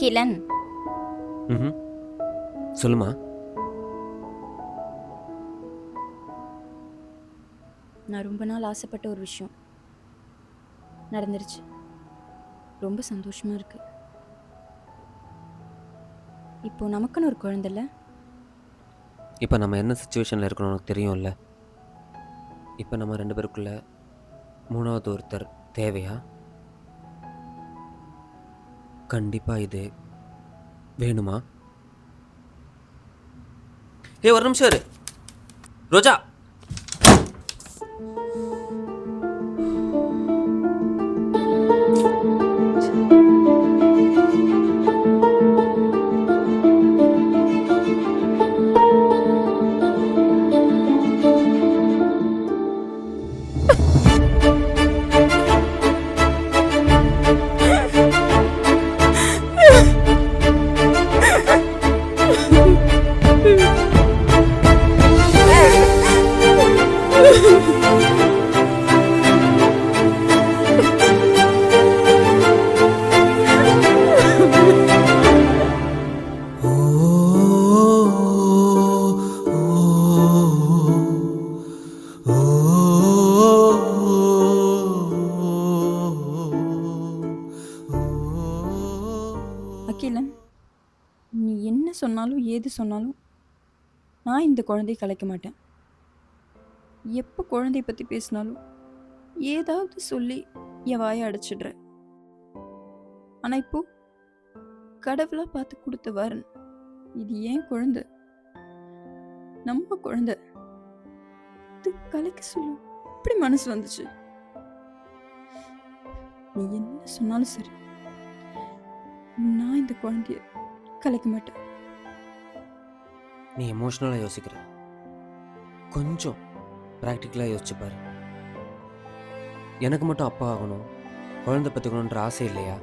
அகிலன், ம். சொல்லுமா. நான் ரொம்ப நாள் ஆசைப்பட்ட ஒரு விஷயம் நடந்துருச்சு. ரொம்ப சந்தோஷமா இருக்கு. இப்போ நமக்குன்னு ஒரு குழந்தைல. இப்போ நம்ம என்ன சுச்சுவேஷனில் இருக்கணும் உனக்கு தெரியும்ல. இப்போ நம்ம 2 பேருக்குள்ள 3வது ஒருத்தர் தேவையா? கண்டிப்பாக இது வேணுமா? ஒரு நிமிஷம் இரு ரோஜா. அகிலன், நீ என்ன சொன்னாலும் ஏது சொன்னாலும் நான் இந்த குழந்தையை கலைக்க மாட்டேன். எப்போ குழந்தைய பற்றி பேசினாலும் ஏதாவது சொல்லி என் வாயை அடைச்சிடுற. ஆனால் இப்போ கடவுளாக பார்த்து கொடுத்த வரன், இது ஏன் குழந்தை, நம்ம குழந்தை, இது கலைக்க சொல்லும் இப்படி மனசு வந்துச்சு. நீ என்ன சொன்னாலும் சரி, நான் இந்த குழந்தைய கலைக்க மாட்டேன். நீ எமோஷ்னலாக யோசிக்கிற, கொஞ்சம் ப்ராக்டிக்கலாக யோசிச்சு பாரு. எனக்கு மட்டும் அப்பா ஆகணும், குழந்தை பெற்றுக்கணுன்ற ஆசை இல்லையா?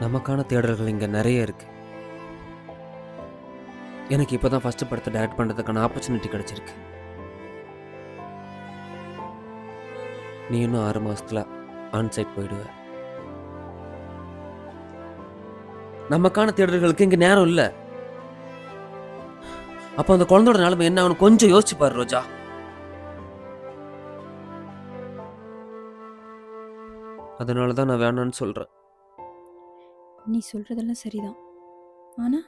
நமக்கான தேடல்கள் இங்கே நிறைய இருக்கு. எனக்கு இப்போ தான் ஃபஸ்ட்டு படத்தை டைரக்ட் பண்ணுறதுக்கான ஆப்பர்ச்சுனிட்டி கிடச்சிருக்கு. நீ இன்னும் 6 மாதத்தில் ஆன்சைட் போயிடுவ. நமக்கான தேடல்களுக்கு இங்கே நேரம் இல்லை. அப்போ அந்த குழந்தையோட நிலைமை என்ன ஆகணும் கொஞ்சம் யோசிச்சு பாரு ரோஜா. அதனால தான் நான் வேணான்னு சொல்கிறேன். நீ சொல்றதெல்லாம் சரிதான். ஆனா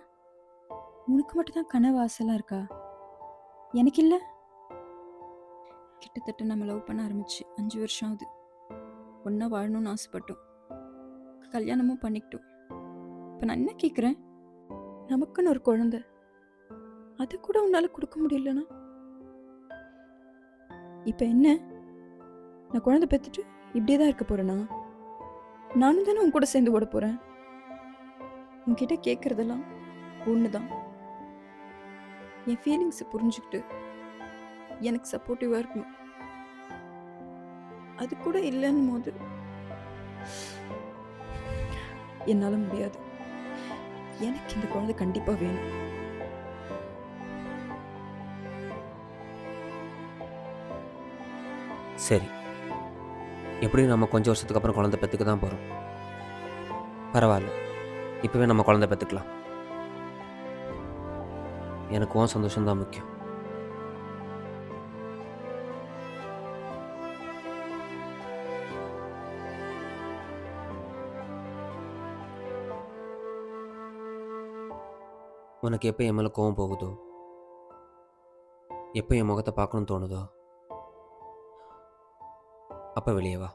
உனக்கு மட்டும் தான் கனவு ஆசைலாம் இருக்கா? எனக்கு இல்லை. கிட்டத்தட்ட நம்ம லவ் பண்ண ஆரம்பிச்சு 5 வருஷம் ஆகுது. ஒன்றா வாழணும்னு ஆசைப்பட்டோம், கல்யாணமும் பண்ணிக்கிட்டோம். இப்போ நான் என்ன கேட்குறேன், நமக்குன்னு ஒரு குழந்தை, அது கூட உன்னால கொடுக்க முடியலனா இப்போ என்ன? நான் குழந்தை பெற்றுட்டு இப்படியே தான் இருக்க போறேனா? நானும் தானே உன் கூட சேர்ந்து ஓட போறேன். உன்கிட்ட கேட்கறதெல்லாம் ஒன்று தான், என் ஃபீலிங்ஸை புரிஞ்சுக்கிட்டு எனக்கு சப்போர்ட்டிவாக இருக்கணும். அது கூட இல்லைன்னு போது என்னால் முடியாது. எனக்கு இந்த குழந்தை கண்டிப்பாக வேணும். சரி, எப்படியும் நம்ம கொஞ்சம் வருஷத்துக்கு அப்புறம் குழந்தை பெற்றுக்க தான் போகிறோம். பரவாயில்ல, இப்போவே நம்ம குழந்தை பெற்றுக்கலாம். எனக்கு உன் சந்தோஷம்தான் முக்கியம். உனக்கு எப்போ என் மேலே கோவம் போகுதோ, எப்போ என் முகத்தை பார்க்கணும்னு தோணுதோ, அப்போ வெளியே வா.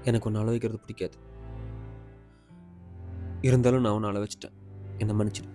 எனக்கு ஒன்று அள வைக்கிறது பிடிக்காது. இருந்தாலும் நான் ஒன்று அள வச்சிட்டேன், என்ன மன்னிச்சிடு.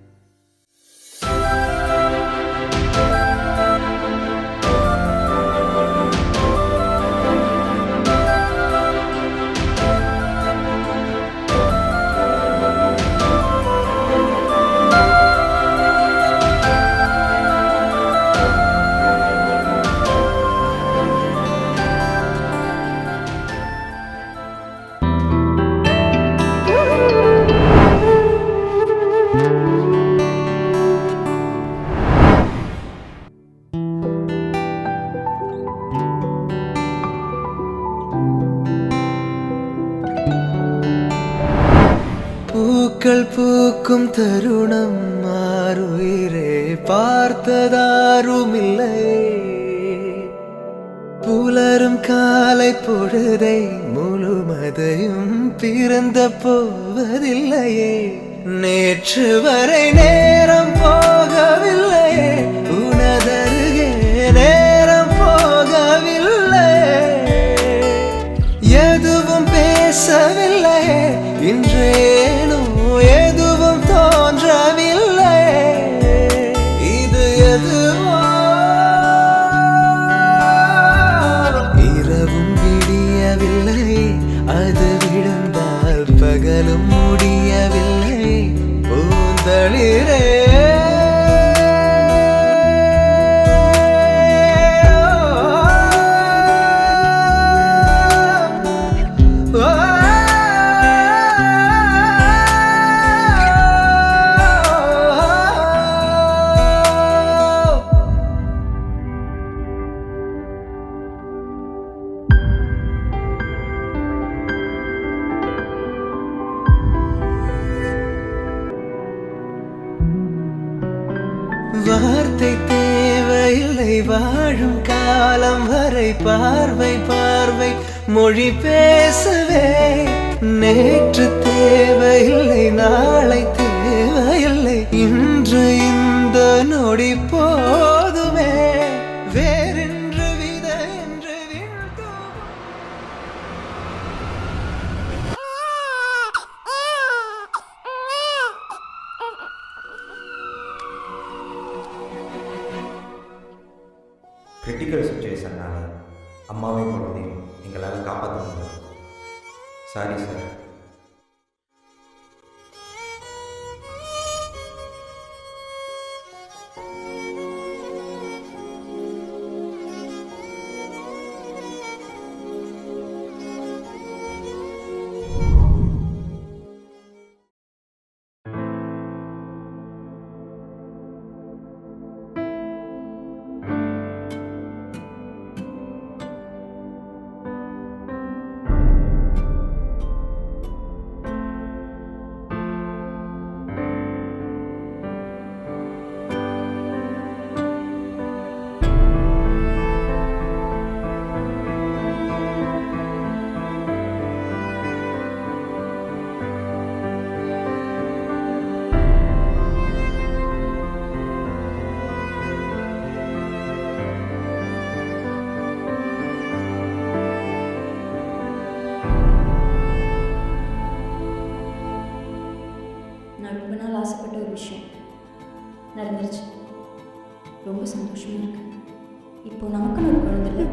பூக்கள் பூக்கும் தருணம் மாறுயிரே பார்த்ததாருமில்லை. புலரும் காலை பொழுதை முழுமதையும் பிறந்த போவதில்லையே. நேற்று வரை நேரம் போகவில்லையே, உனதருகே நேரம் போகவில்லை. எதுவும் பேசவில்லையே, இன்றேனோ எதுவும் தோன்றவில்லை. இது எதுவோ இரவும் விடியவில்லை, அது விழுந்தால் பகலும் முடியவில்லை. பூந்தளிரே வார்த்தை தேவையில்லை, வாழும் காலம் வரை பார்வை பார்வை மொழி பேசவே. நேற்று தேவையில்லை, நாளை தேவையில்லை, இன்று இந்த நொடி போதுமே. வேறென்று வித என்று கிரிட்டிக்கல் சுச்சுவேஷன்னால அம்மாவையும் குழந்தையும் எங்களால் காப்பாற்ற முடியல. Sorry sir. நான் ரொம்ப நாள் ஆசைப்பட்ட ஒரு விஷயம் நடந்துருச்சு. ரொம்ப சந்தோஷமா இருக்கு. இப்போ நமக்குன்னு ஒரு குழந்தை இல்லை.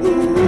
Oh